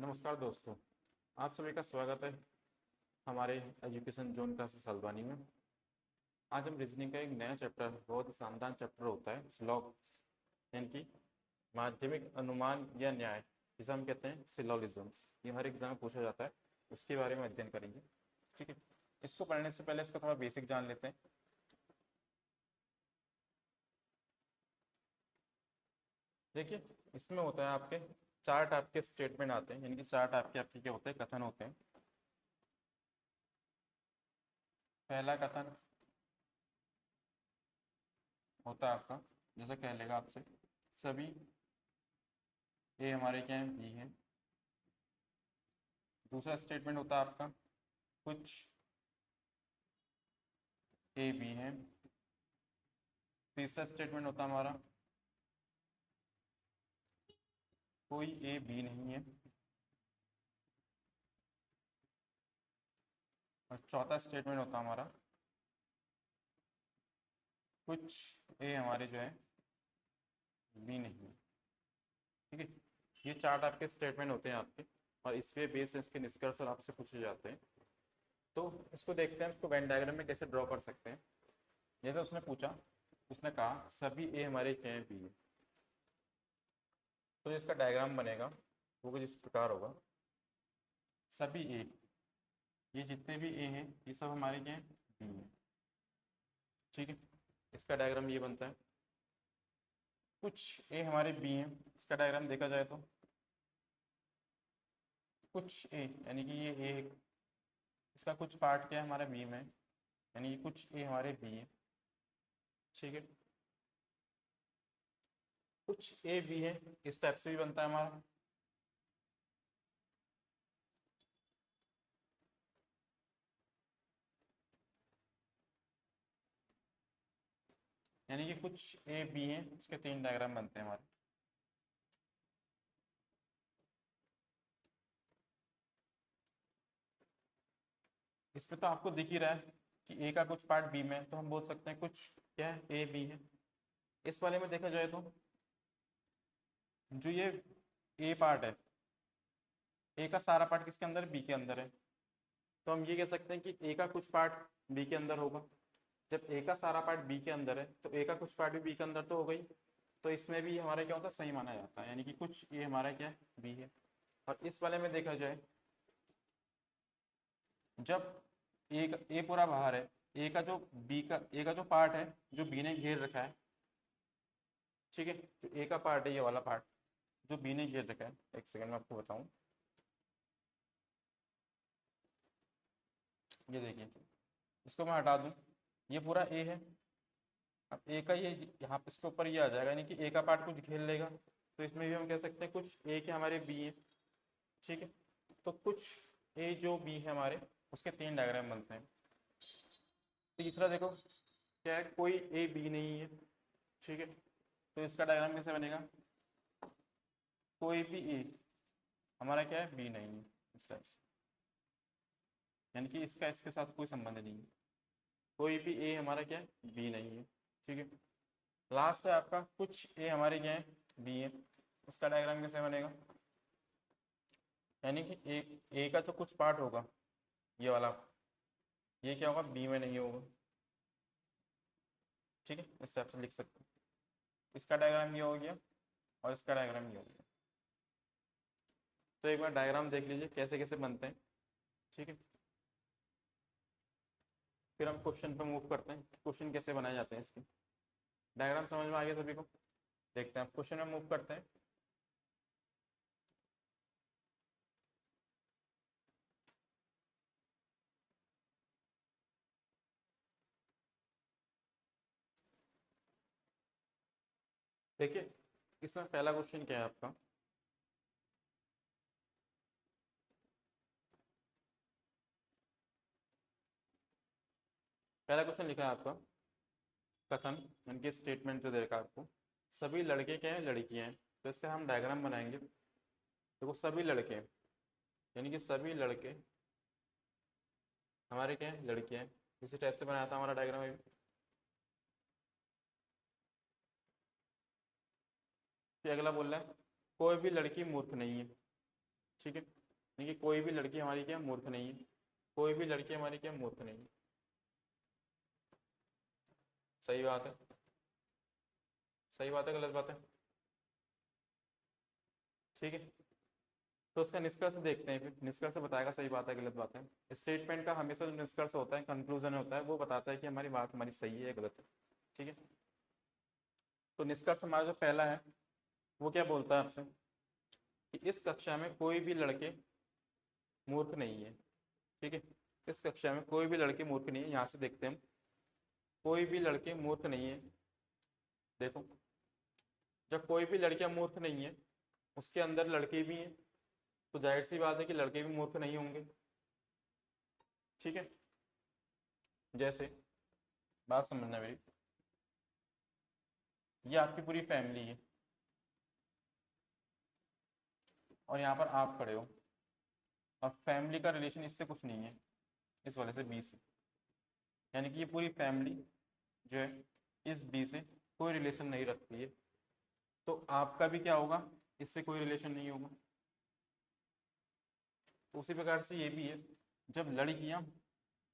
नमस्कार दोस्तों, आप सभी का स्वागत है हमारे एजुकेशन जोन क्लासेस हल्द्वानी में। आज हम रीजनिंग का एक नया चैप्टर, बहुत ही शानदार चैप्टर होता है स्लॉग, यानी कि माध्यमिक अनुमान या न्याय, जिसे हम कहते हैं सिलोगिज्म्स। ये हर एग्जाम में पूछा जाता है, उसके बारे में अध्ययन करेंगे। ठीक है, इसको पढ़ने से पहले इसका थोड़ा बेसिक जान लेते हैं। देखिए, इसमें होता है आपके चार टाइप के स्टेटमेंट आते हैं, यानी कि चार टाइप के आपके क्या होते हैं, कथन होते हैं। पहला कथन होता है आपका, जैसे कह लेगा आपसे सभी ए हमारे क्या है, बी है। दूसरा स्टेटमेंट होता है आपका कुछ ए बी है। तीसरा स्टेटमेंट होता है हमारा कोई ए बी नहीं है। और चौथा स्टेटमेंट होता है हमारा कुछ ए हमारे जो है बी नहीं है। ठीक है, ये चार आपके स्टेटमेंट होते हैं आपके, और इस पे बेस इसके निष्कर्ष आपसे पूछे जाते हैं। तो इसको देखते हैं, इसको वेन डायग्राम में कैसे ड्रॉ कर सकते हैं। जैसे उसने पूछा, उसने कहा सभी ए हमारे क्या है, बी है। तो इसका डायग्राम बनेगा वो कुछ इस प्रकार होगा। सभी ए, ये जितने भी ए हैं ये सब हमारे क्या हैं, बी हैं। ठीक है, इसका डायग्राम ये बनता है। कुछ ए हमारे बी हैं, इसका डायग्राम देखा जाए तो कुछ ए यानी कि ये ए, इसका कुछ पार्ट क्या है हमारा बी में, यानी कि कुछ ए हमारे बी है। ठीक है, कुछ ए बी है, इस टाइप से भी बनता है हमारा। यानी कि कुछ ए बी है, उसके तीन डायग्राम बनते हैं हमारे। इसमें तो आपको दिख ही रहा है कि ए का कुछ पार्ट बी में है, तो हम बोल सकते हैं कुछ क्या है, ए बी है। इस वाले में देखा जाए तो जो ये ए पार्ट है, ए का सारा पार्ट किसके अंदर है, बी के अंदर है। तो हम ये कह सकते हैं कि ए का कुछ पार्ट बी के अंदर होगा। जब ए का सारा पार्ट बी के अंदर है तो ए का कुछ पार्ट भी बी के अंदर तो हो गई। तो इसमें भी हमारा क्या होता है, सही माना जाता है, यानी कि कुछ ये हमारा क्या है, बी है। और इस वाले में देखा जाए, जब ए पूरा बाहर है, ए का जो पार्ट है जो बी ने घेर रखा है। ठीक है, जो ए का पार्ट है, ये वाला पार्ट जो बी ने घेर रखा है, एक सेकंड में आपको बताऊं। ये देखिए, इसको मैं हटा दूं, ये पूरा ए है। अब ए का ये यहाँ पे इसके ऊपर ये आ जाएगा, यानी कि ए का पार्ट कुछ घेर लेगा। तो इसमें भी हम कह सकते हैं कुछ ए के हमारे बी है। ठीक है, तो कुछ ए जो बी है हमारे, उसके तीन डायग्राम बनते हैं। तीसरा देखो क्या है, कोई ए बी नहीं है। ठीक है, तो इसका डायग्राम कैसे बनेगा, कोई भी ए हमारा क्या है, बी नहीं है, इस टाइप से। यानी कि इसका इसके साथ कोई संबंध नहीं है, कोई भी ए हमारा क्या है, बी नहीं है। ठीक है, लास्ट है आपका कुछ ए हमारे क्या है, बी है। इसका डायग्राम कैसे बनेगा, यानी कि ए का जो कुछ पार्ट होगा, ये वाला, ये क्या होगा, बी में नहीं होगा। ठीक है, इस टाइप से लिख सकते हैं। इसका डायग्राम ये हो गया और इसका डायग्राम ये हो गया। तो एक बार डायग्राम देख लीजिए कैसे कैसे बनते हैं। ठीक है, फिर हम क्वेश्चन पे मूव करते हैं, क्वेश्चन कैसे बनाए जाते हैं इसके। डायग्राम समझ में आ गया सभी को, देखते हैं, क्वेश्चन में मूव करते हैं। देखिए, इसमें पहला क्वेश्चन क्या है आपका, पहला क्वेश्चन लिखा है आपका कथन, यानी कि स्टेटमेंट जो दे रखा है आपको, सभी लड़के क्या हैं, लड़कियां हैं। तो इसका हम डायग्राम बनाएंगे। देखो, सभी लड़के यानी कि सभी लड़के हमारे क्या हैं, लड़कियां हैं। इसी टाइप से बनाया था हमारा डायग्राम अभी। फिर अगला बोल रहा है कोई भी लड़की मूर्ख नहीं है। ठीक है, देखिए कोई भी लड़की हमारी क्या मूर्ख नहीं है, कोई भी लड़की हमारी क्या मूर्ख नहीं है। सही बात है, सही बात है, गलत बात है? ठीक है, तो उसका निष्कर्ष देखते हैं, फिर निष्कर्ष बताएगा सही बात है गलत बात है। स्टेटमेंट का हमेशा जो निष्कर्ष होता है, कंक्लूजन होता है, वो बताता है कि हमारी बात हमारी सही है या गलत है। ठीक है, तो निष्कर्ष हमारा जो पहला है वो क्या बोलता है आपसे कि इस कक्षा में कोई भी लड़के मूर्ख नहीं है। ठीक है, इस कक्षा में कोई भी लड़के मूर्ख नहीं है। यहाँ से देखते हैं हम, कोई भी लड़के मूर्ख नहीं है। देखो, जब कोई भी लड़कियां मूर्ख नहीं है, उसके अंदर लड़के भी हैं, तो जाहिर सी बात है कि लड़के भी मूर्ख नहीं होंगे। ठीक है, जैसे बात समझना मेरी, ये आपकी पूरी फैमिली है और यहाँ पर आप खड़े हो, और फैमिली का रिलेशन इससे कुछ नहीं है, इस वाले से बी से, यानी कि ये पूरी फैमिली जो है इस बी से कोई रिलेशन नहीं रखती है, तो आपका भी क्या होगा, इससे कोई रिलेशन नहीं होगा। तो उसी प्रकार से ये भी है, जब लड़कियां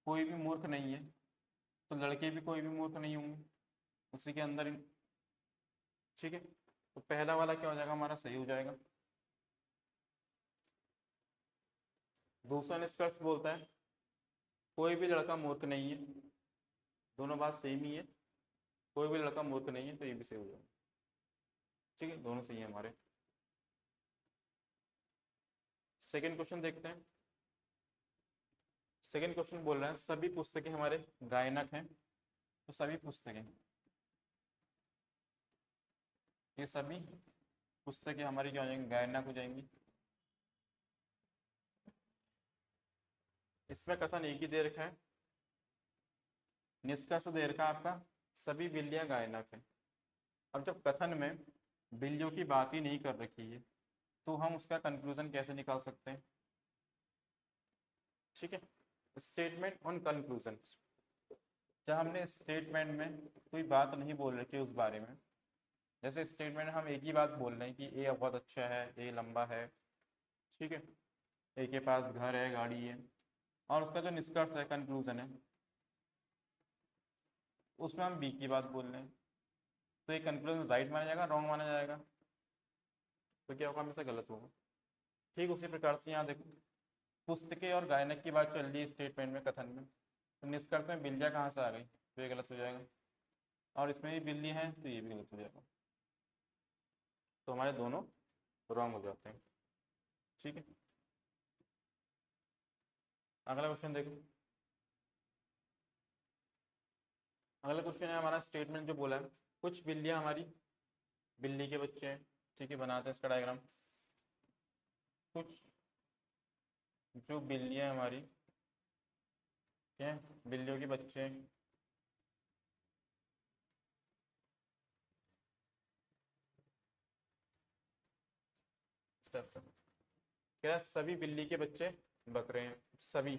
कोई भी मूर्ख नहीं है, तो लड़के भी कोई भी मूर्ख नहीं होंगे उसी के अंदर। ठीक है, तो पहला वाला क्या हो जाएगा हमारा, सही हो जाएगा। दूसरा निष्कर्ष बोलता है कोई भी लड़का मूर्ख नहीं है, दोनों बात सेम ही है, कोई भी लड़का मूर्ख नहीं है, तो ये भी सही हो जाएगा। ठीक है, दोनों सही है हमारे। सेकंड क्वेश्चन देखते हैं। सेकंड क्वेश्चन बोल रहा है सभी पुस्तकें हमारे गायनक हैं, तो सभी पुस्तकें, ये सभी पुस्तकें हमारी क्या हो जाएंगी, गायनक हो जाएंगी। इसमें कथन एक ही दे रखा है, निष्कर्ष दे रखा है आपका सभी बिल्लियां गायनक हैं। अब जब कथन में बिल्लियों की बात ही नहीं कर रखी है, तो हम उसका कंक्लूजन कैसे निकाल सकते हैं? ठीक है, स्टेटमेंट ऑन कंक्लूजन, जब हमने स्टेटमेंट में कोई बात नहीं बोल रखी उस बारे में, जैसे स्टेटमेंट हम एक ही बात बोल रहे हैं कि ए बहुत अच्छा है, ए लंबा है, ठीक है, ए के पास घर है, गाड़ी है, और उसका जो निष्कर्ष है, कंक्लूजन है, उसमें हम बी की बात बोल रहे हैं, तो ये कंक्लूजन राइट माना जाएगा, रॉन्ग माना जाएगा? तो क्या होगा, हमेशा गलत होगा। ठीक उसी प्रकार से यहाँ देखो, पुस्तकें और गायनक की बात चल रही है स्टेटमेंट में, कथन में, तो निष्कर्ष में बिल्लियाँ कहाँ से आ गई, तो ये गलत हो जाएगा, और इसमें भी बिल्ली है तो ये भी गलत हो जाएगा, तो हमारे दोनों रॉन्ग हो जाते हैं। ठीक है, अगला क्वेश्चन देखो। अगला क्वेश्चन है हमारा, स्टेटमेंट जो बोला है कुछ बिल्लियाँ हमारी बिल्ली के बच्चे हैं। ठीक है, बनाते हैं इसका डायग्राम। कुछ जो बिल्लियाँ हमारी क्या हैं, बिल्लियों के बच्चे हैं, स्टेप्स क्या, सभी बिल्ली के बच्चे बकरे हैं, सभी,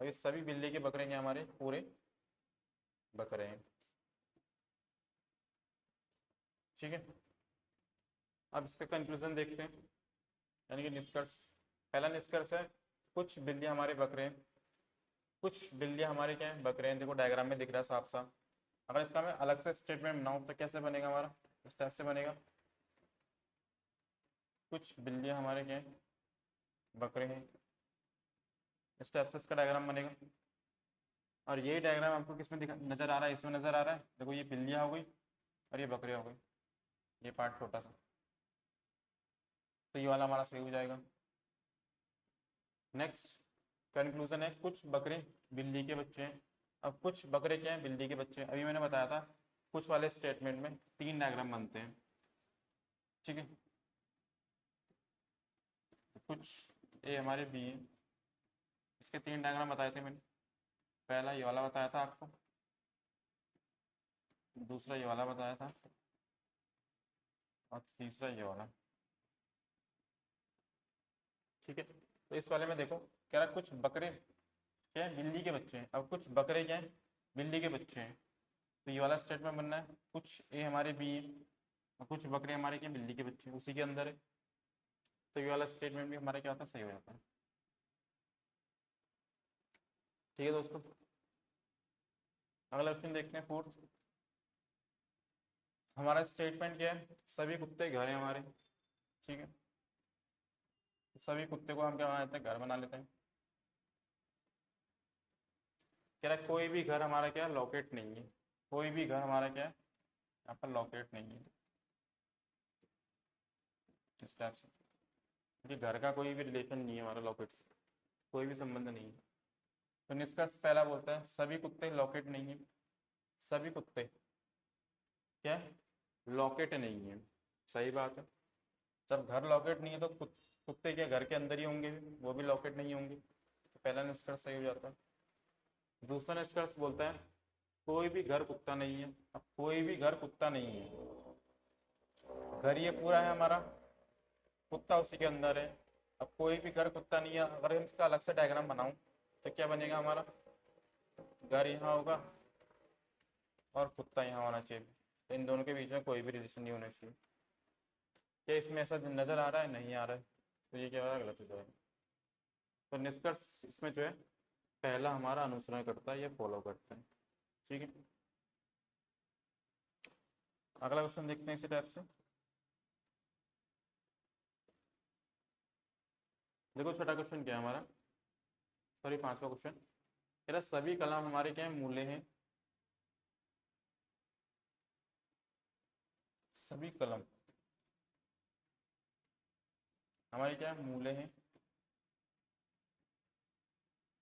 और ये सभी बिल्ली के बकरे हैं हमारे पूरे बकरे हैं। ठीक है, अब इसका कंक्लूजन देखते हैं, यानी कि निष्कर्ष। पहला निष्कर्ष है कुछ बिल्लियाँ हमारे बकरे हैं, कुछ बिल्लियाँ हमारे क्या हैं, बकरे हैं, देखो डायग्राम में दिख रहा है साफ साफ। अगर इसका मैं अलग से स्टेटमेंट बनाऊँ तो कैसे बनेगा हमारा, इस टाइप से बनेगा, कुछ बिल्लियाँ हमारे क्या हैं, बकरे हैं, इस टाइप से इसका डायग्राम बनेगा। और यही डायग्राम आपको किसमें नजर आ रहा है, इसमें नजर आ रहा है, देखो ये बिल्लियाँ हो गई और ये बकरियाँ हो गई, ये पार्ट छोटा सा, तो ये वाला हमारा सही हो जाएगा। नेक्स्ट कंक्लूजन है कुछ बकरे बिल्ली के बच्चे हैं। अब कुछ बकरे क्या हैं, बिल्ली के बच्चे हैं। अभी मैंने बताया था कुछ वाले स्टेटमेंट में 3 डायग्राम बनते हैं। ठीक है, कुछ ए हमारे बी है, इसके 3 डायग्राम बताए थे मैंने। पहला ये वाला बताया था आपको, दूसरा ये वाला बताया था, और तीसरा ये वाला। ठीक है, तो इस वाले में देखो कह रहा कुछ बकरे क्या है, बिल्ली के बच्चे हैं। अब कुछ बकरे क्या हैं, बिल्ली के बच्चे हैं, तो ये वाला स्टेटमेंट बनना है कुछ ए हमारे बी है और कुछ बकरे हमारे क्या, बिल्ली के बच्चे हैं, उसी के अंदर है। तो ये वाला स्टेटमेंट भी हमारा क्या होता है, सही हो जाता है। ठीक है दोस्तों, अगला क्वेश्चन देखते हैं फोर्थ। हमारा स्टेटमेंट क्या है, सभी कुत्ते घर हैं हमारे, ठीक है। तो सभी कुत्ते को हम क्या बना लेते हैं, घर बना लेते हैं। कह रहा है कोई भी घर हमारा क्या है, लोकेट नहीं है। कोई भी घर हमारा क्या है, यहाँ पर लोकेट नहीं है, इस टाइप से। क्योंकि घर का कोई भी रिलेशन नहीं है हमारा लोकेट से, कोई भी संबंध नहीं है। तो निष्कर्ष पहला बोलता है सभी कुत्ते लोकेट नहीं है। सभी कुत्ते क्या लॉकेट नहीं है, सही बात है। जब घर लॉकेट नहीं है तो कुत्ते क्या घर के अंदर ही होंगे, वो भी लॉकेट नहीं होंगे। तो पहला निष्कर्ष सही हो जाता है। दूसरा निष्कर्ष बोलता है कोई भी घर कुत्ता नहीं है। अब कोई भी घर कुत्ता नहीं है, घर ये पूरा है हमारा, कुत्ता उसी के अंदर है। अब कोई भी घर कुत्ता नहीं है, अगर हम इसका अलग से डायग्राम बनाऊं तो क्या बनेगा, हमारा घर यहाँ होगा और कुत्ता यहाँ होना चाहिए। तो इन दोनों के बीच में कोई भी रिलेशन नहीं होना चाहिए। क्या इसमें ऐसा नजर आ रहा है, नहीं आ रहा है, तो ये क्या होगा, गलत हो जाएगा। तो निष्कर्ष इसमें जो है पहला हमारा अनुसरण करता है, ये फॉलो करता है, ठीक है। अगला क्वेश्चन देखते हैं इसी टाइप से। देखो छोटा क्वेश्चन क्या है हमारा, सॉरी पांचवा क्वेश्चन। कह रहा सभी कलम हमारे क्या है, मूले हैं। सभी कलम हमारे क्या है, मूले हैं।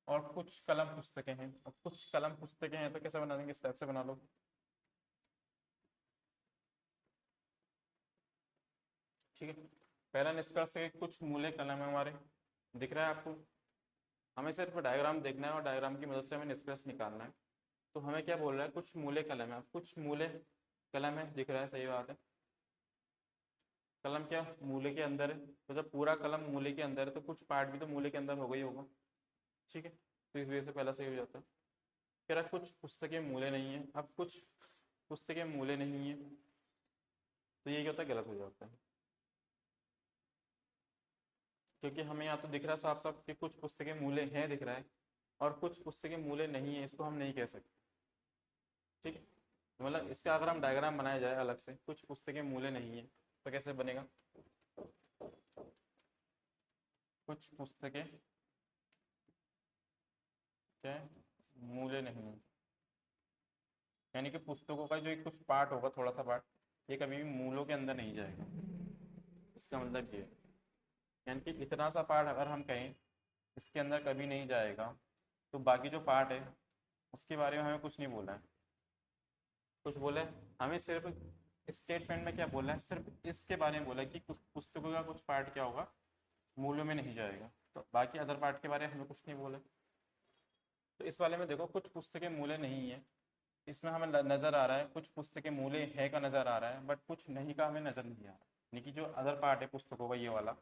और कुछ कलम पुस्तकें हैं। अब कुछ कलम पुस्तकें हैं तो कैसे बना देंगे, स्टेप से बना लो। ठीक है, पहला निष्कर्ष है कुछ मूले कलम है हमारे, दिख रहा है आपको। हमें सिर्फ डायग्राम देखना है और डायग्राम की मदद से हमें निष्कर्ष निकालना है। तो हमें क्या बोल रहा है, कुछ मूले कलम है। कुछ मूले कलम है, दिख रहा है, सही बात है। कलम क्या मूले के अंदर है, तो जब पूरा कलम मूले के अंदर है तो कुछ पार्ट भी तो मूले के अंदर होगा ही होगा, ठीक है। तो इस वजह से पहला सही हो जाता है। कह रहा कुछ पुस्तकें मूले नहीं है। अब कुछ पुस्तकें मूले नहीं है तो ये क्या होता है, गलत हो जाता है। क्योंकि हमें यहाँ तो दिख रहा है साफ साफ कि कुछ पुस्तकें मूले हैं, दिख रहा है, और कुछ पुस्तकें मूले नहीं है, इसको हम नहीं कह सकते, ठीक है। मतलब इसका अगर हम डायग्राम बनाया जाए अलग से, कुछ पुस्तकें मूले नहीं है तो कैसे बनेगा, कुछ पुस्तकें क्या है, मूले नहीं है। यानी कि पुस्तकों का जो एक कुछ पार्ट होगा, थोड़ा सा पार्ट, ये कभी भी मूलों के अंदर नहीं जाएगा। इसका मतलब ये है, यानी कि इतना सा पार्ट अगर हम कहें इसके अंदर कभी नहीं जाएगा, तो बाकी जो पार्ट है उसके बारे में हमें कुछ नहीं बोला है। कुछ बोला है हमें सिर्फ स्टेटमेंट में, क्या बोला है, सिर्फ इसके बारे में बोला है कि कुछ पुस्तकों का कुछ पार्ट क्या होगा, मूल्यों में नहीं जाएगा। तो बाकी अदर पार्ट के बारे में हमें कुछ नहीं बोला। तो इस वाले में देखो कुछ पुस्तकें मूल्य नहीं है, इसमें हमें नजर आ रहा है कुछ पुस्तकें मूल्य है का नजर आ रहा है, बट कुछ नहीं का हमें नजर नहीं आ रहा। यानी कि जो अदर पार्ट है पुस्तकों का ये वाला,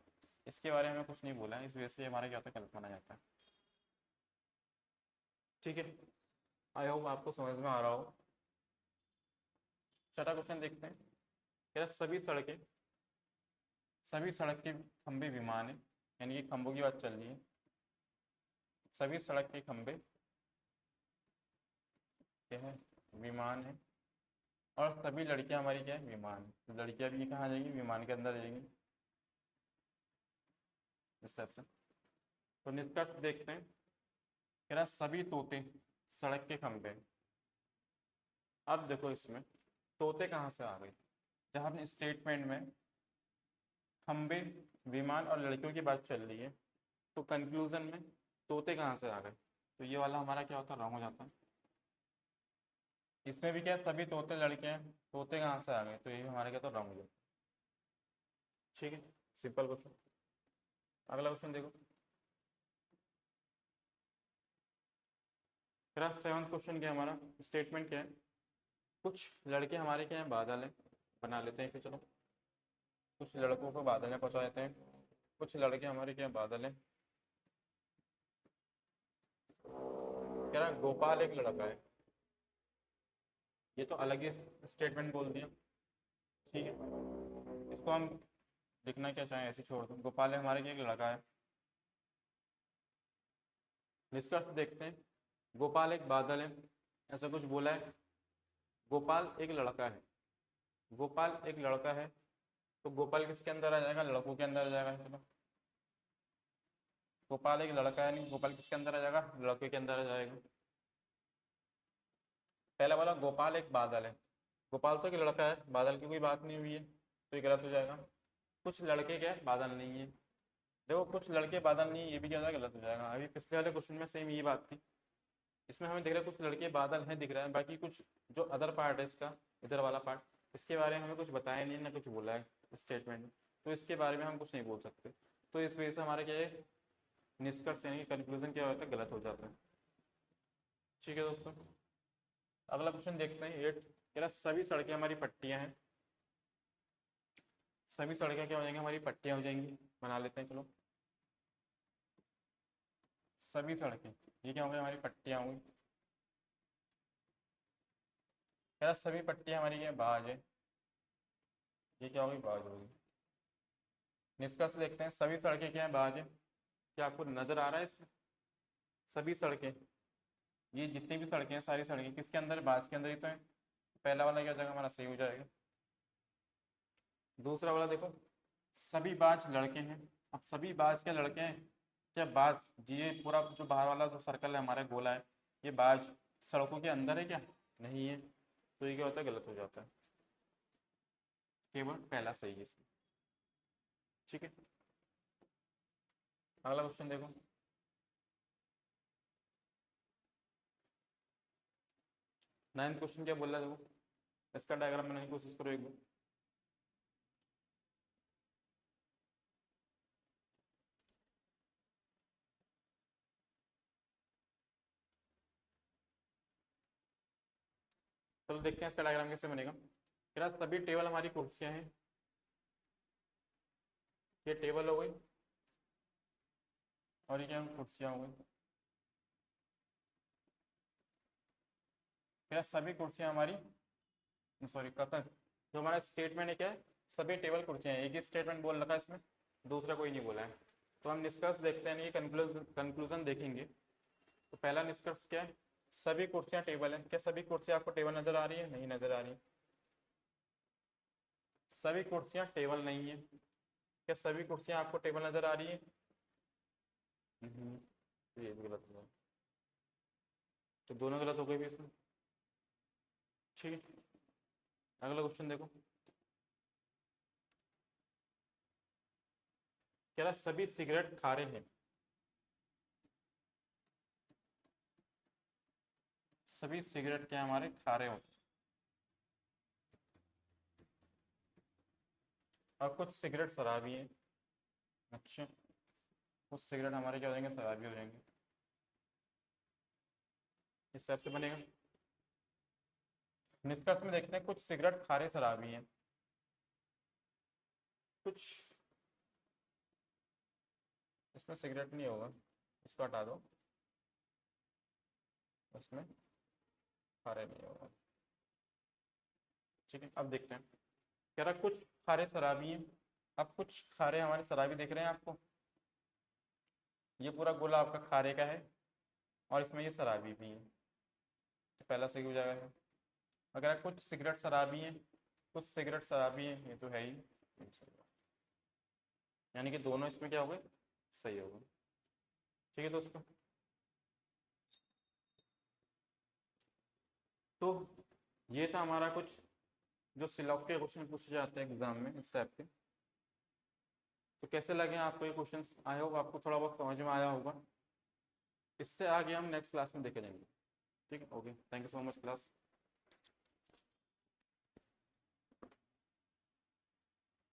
इसके बारे में हमें कुछ नहीं बोला है, इस वजह से हमारा क्या होता है, गलत माना जाता है, ठीक है। आई होप आपको समझ में आ रहा हो। छठा क्वेश्चन देखते हैं। क्या सभी सड़क के खंभे विमान है, यानी कि खंभों की बात चल रही है। सभी सड़क के खंभे क्या है, विमान है। और सभी लड़कियां हमारी क्या है, विमान है। तो लड़कियां भी कहाँ जाएंगी, विमान के अंदर जाएंगी, इस टाइप से। तो निष्कर्ष देखते हैं। कह रहा सभी तोते सड़क के खंभे। अब देखो इसमें तोते कहाँ से आ गए, जब हमने स्टेटमेंट में खंबे, विमान और लड़कियों की बात चल रही है, तो कंक्लूजन में तोते कहाँ से आ गए, तो ये वाला हमारा क्या होता है, रॉन्ग हो जाता है। इसमें भी क्या सभी तोते लड़के हैं, तोते कहाँ से आ गए, तो ये भी हमारा क्या तो रॉन्ग हो जाता है, ठीक है। Simple question. अगला क्वेश्चन देखो। फिर सेवंथ क्वेश्चन क्या है हमारा, स्टेटमेंट क्या है, कुछ लड़के हमारे क्या है, बादल है, बना लेते हैं फिर चलो। कुछ लड़कों को बादल में पहुंचा देते हैं। कुछ लड़के हमारे क्या बादल है। कह रहा गोपाल एक लड़का है, ये तो अलग ही स्टेटमेंट बोल दिया, ठीक है। इसको हम लिखना क्या चाहे ऐसे छोड़ दो। गोपाल है हमारे क्या एक लड़का है। निष्कर्ष देखते हैं। गोपाल एक बादल है, ऐसा कुछ बोला है। गोपाल एक लड़का है, गोपाल एक लड़का है, तो गोपाल किसके अंदर आ जाएगा? लड़कों के अंदर आ जाएगा। चलो, गोपाल एक लड़का है, नहीं, गोपाल किसके अंदर आ जाएगा? लड़के के अंदर आ जाएगा। पहला वाला गोपाल एक बादल है, गोपाल तो एक लड़का है, बादल की कोई बात नहीं हुई है, तो ये गलत हो जाएगा। कुछ लड़के क्या है? बादल नहीं है। देखो, कुछ लड़के बादल नहीं है, ये भी क्या हो जाएगा? गलत हो जाएगा। अभी पिछले वाले क्वेश्चन में सेम ये बात थी, इसमें हमें दिख रहा है कुछ लड़के बादल हैं दिख रहा है, बाकी कुछ जो अदर पार्ट है इसका, इधर वाला पार्ट, इसके बारे में हमें कुछ बताया नहीं है ना कुछ बोला है स्टेटमेंट में, तो इसके बारे में हम कुछ नहीं बोल सकते। तो इस वजह से हमारे क्या है, निष्कर्ष यानी कि कंक्लूजन क्या होता है? गलत हो जाता है। ठीक है दोस्तों, अगला क्वेश्चन देखते हैं 8। कह रहा सभी सड़कें हमारी पट्टियां हैं। सभी सड़कें क्या हो जाएंगी? हमारी पट्टियां हो जाएंगी। बना लेते हैं, चलो। सभी सड़कें, ये क्या होंगी? हमारी पट्टियां होंगी। कह रहा सभी पट्टियां हमारी क्या? बाज है। ये क्या होगी? बाज होगी। निष्कर्ष देखते हैं। सभी सड़कें क्या है? बाज है। क्या आपको नजर आ रहा है इसमें? सभी सड़कें, ये जितनी भी सड़कें हैं, सारी सड़कें किसके अंदर है? बाज के अंदर ही तो है। पहला वाला क्या हो जाएगा? हमारा सही हो जाएगा। दूसरा वाला देखो, सभी बाज लड़के हैं। अब सभी बाज के लड़के हैं, क्या बाज, ये पूरा जो बाहर वाला जो सर्कल है हमारा गोला है, ये बाज सड़कों के अंदर है क्या? नहीं है, तो ये क्या होता है? गलत हो जाता है। केवल पहला सही है इसमें। ठीक है, अगला क्वेश्चन देखो। 9th क्वेश्चन क्या बोल रहा है देखो, इसका डायग्राम बनाने की कोशिश करो एक बार। चलो देखते हैं इसका डायग्राम कैसे बनेगा। क्या सभी टेबल हमारी कुर्सियां हैं, ये टेबल हो गई और ये क्या कुर्सियां हो गई। क्या सभी कुर्सियां हमारी, सॉरी कथन, जो हमारा स्टेटमेंट है क्या है? सभी टेबल कुर्सियां हैं। एक ही स्टेटमेंट बोल रखा है इसमें, दूसरा कोई नहीं बोला है। तो हम निष्कर्ष देखते हैं, ये कंक्लूजन देखेंगे। तो पहला निष्कर्ष क्या है? सभी कुर्सियां टेबल है। क्या सभी कुर्सियां आपको टेबल नजर आ रही है? नहीं नजर आ रही। सभी कुर्सियां टेबल नहीं है। क्या सभी कुर्सियां आपको टेबल नजर आ रही है? तो ये भी गलत हुआ, तो दोनों गलत हो गए भी इसमें। ठीक है, अगला क्वेश्चन देखो। कह रहा सभी सिगरेट खारे हैं। सभी सिगरेट क्या हमारे? खारे होते हैं। और कुछ सिगरेट शराबी हैं। अच्छा, कुछ सिगरेट हमारे क्या हो जाएंगे? शराबी हो जाएंगे। इस हिसाब से बनेगा। निष्कर्ष में देखते हैं, कुछ सिगरेट खारे शराबी हैं, कुछ, इसमें सिगरेट नहीं होगा, इसको हटा दो, इसमें खारे नहीं होगा। ठीक है, अब देखते हैं। कह रहा कुछ खारे शराबी हैं। अब कुछ खारे हमारे शराबी दिख रहे हैं आपको, ये पूरा गोला आपका खारे का है और इसमें ये शराबी भी है, तो पहला सही हो जाएगा। अगर कुछ सिगरेट शराबी हैं, कुछ सिगरेट शराबी हैं, ये तो है ही, यानी कि दोनों इसमें क्या हो गए? सही हो गए। ठीक है दोस्तों, तो ये था हमारा कुछ जो सिलॉक के क्वेश्चन पूछे जाते हैं एग्जाम में इस टाइप के। तो कैसे लगे आपको ये क्वेश्चंस? आई होप आपको थोड़ा बहुत समझ में आया होगा। इससे आगे हम नेक्स्ट क्लास में देखे जाएंगे। ठीक है, okay, thank you so much class.